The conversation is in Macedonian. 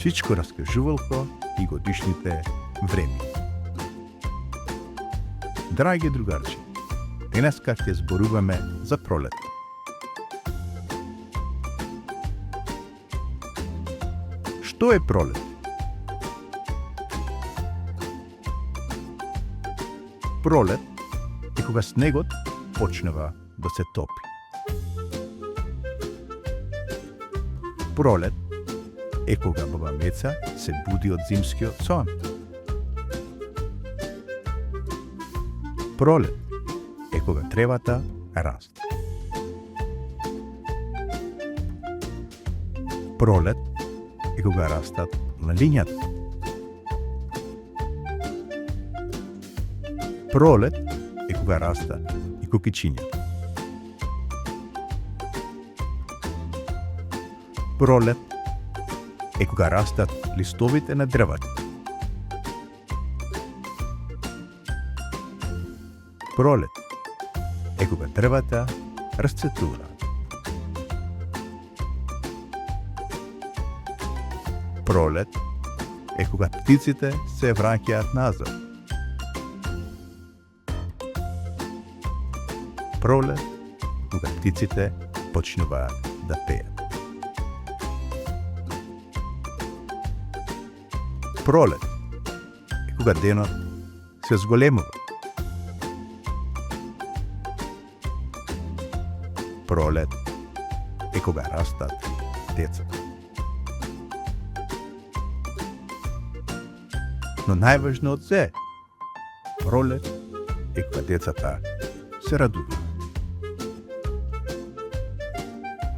Чичко раскажувалко и годишните времи. Драги другарчи, денеска ќе зборуваме за пролет. Што е пролет? Пролет е кога снегот почнува да се топи. Пролет е кога баба Меца се буди од зимскиот сон. Пролет е кога тревата расте. Пролет е кога растат лалињата. Пролет е кога растат и кукичињата. Пролет е кога растат листовите на дрвата. Пролет е кога дрвата расцветуваат. Пролет е кога птиците се враќаат назад. Пролет кога птиците почнуваат да пеат. Пролет е кога денот се зголемува. Пролет е кога растат децата. Но најважно од се, пролет е кога децата се радуваат.